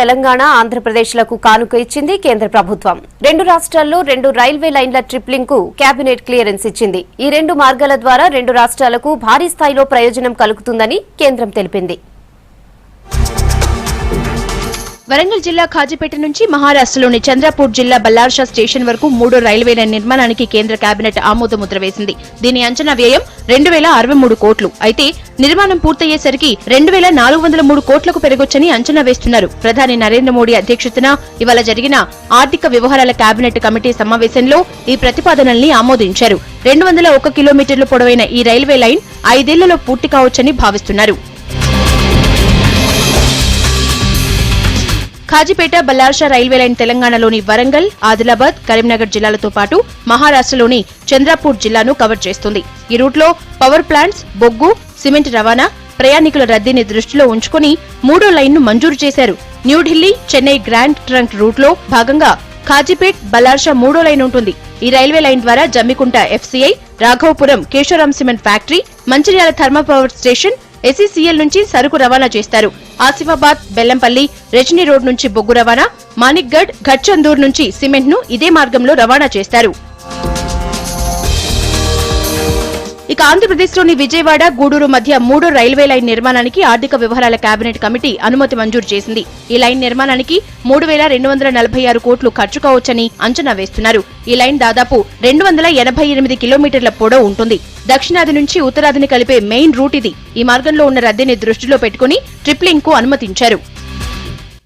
తెలంగాణ, ఆంధ్రప్రదేశ్లకు కానుక ఇచ్చింది కేంద్ర ప్రభుత్వం. 2 రాష్ట్రాల్లో 2 రైల్వే లైన్ల ట్రిప్లింగ్ కు కేబినెట్ క్లియరెన్స్ ఇచ్చింది. ఈ 2 మార్గాల ద్వారా 2 రాష్ట్రాలకు భారీ స్థాయిలో ప్రయోజనం కలుగుతుందని కేంద్రం తెలిపింది. వరంగల్ జిల్లా ఖాజీపేట నుంచి మహారాష్ట్రలోని చంద్రపూర్ జిల్లా బల్లార్షా స్టేషన్ వరకు 3 రైల్వే లైన్ నిర్మాణానికి కేంద్ర కేబినెట్ ఆమోదముద్ర వేసింది. దీని అంచనా వ్యయం 2063 కోట్లు. అయితే నిర్మాణం పూర్తయ్యేసరికి 2403 కోట్లకు పెరగొచ్చని అంచనా వేస్తున్నారు. ప్రధాని నరేంద్ర మోడీ అధ్యక్షతన ఇవాళ జరిగిన ఆర్థిక వ్యవహారాల కేబినెట్ కమిటీ సమావేశంలో ఈ ప్రతిపాదనల్ని ఆమోదించారు. 201 కిలోమీటర్లు పొడవైన ఈ రైల్వే లైన్ 5 ఏళ్లలో పూర్తి కావచ్చని భావిస్తున్నారు. ఖాజీపేట బల్లార్షా రైల్వే లైన్ తెలంగాణలోని వరంగల్, ఆదిలాబాద్, కరీంనగర్ జిల్లాలతో పాటు మహారాష్ట్రలోని చంద్రపూర్ జిల్లాను కవర్ చేస్తుంది. ఈ రూట్లో పవర్ ప్లాంట్స్, బొగ్గు, సిమెంట్ రవాణా, ప్రయాణికుల రద్దీని దృష్టిలో ఉంచుకుని 3వ లైన్ను మంజూరు చేశారు. న్యూఢిల్లీ, చెన్నై గ్రాండ్ ట్రంక్ రూట్లో భాగంగా ఖాజీపేట్, బల్లార్షా 3వ లైన్ ఉంటుంది. ఈ రైల్వే లైన్ ద్వారా Jammikunta FCI, Raghavapuram Keshavram cement factory, Mancherial thermal power station, SECL నుంచి సరుకు రవాణా చేస్తారు. ఆసిఫాబాద్, బెల్లంపల్లి, రజనీ రోడ్ నుంచి బొగ్గు రవాణా, మాణిక్గఢ్, ఘట్చందూర్ నుంచి సిమెంట్ ను ఇదే మార్గంలో రవాణా చేస్తారు. ఇక ఆంధ్రప్రదేశ్లోని విజయవాడ, గూడూరు మధ్య 3 రైల్వే లైన్ నిర్మాణానికి ఆర్థిక వ్యవహారాల కేబినెట్ కమిటీ అనుమతి మంజూరు చేసింది. ఈ లైన్ నిర్మాణానికి 3246 కోట్లు ఖర్చు కావచ్చని అంచనా వేస్తున్నారు. ఈ లైన్ దాదాపు 288 కిలోమీటర్ల పొడవు ఉంటుంది. దక్షిణాది నుంచి ఉత్తరాదిని కలిపే మెయిన్ రూట్ ఇది. ఈ మార్గంలో ఉన్న రద్దీని దృష్టిలో పెట్టుకుని ట్రిప్లింగ్ కు అనుమతించారు.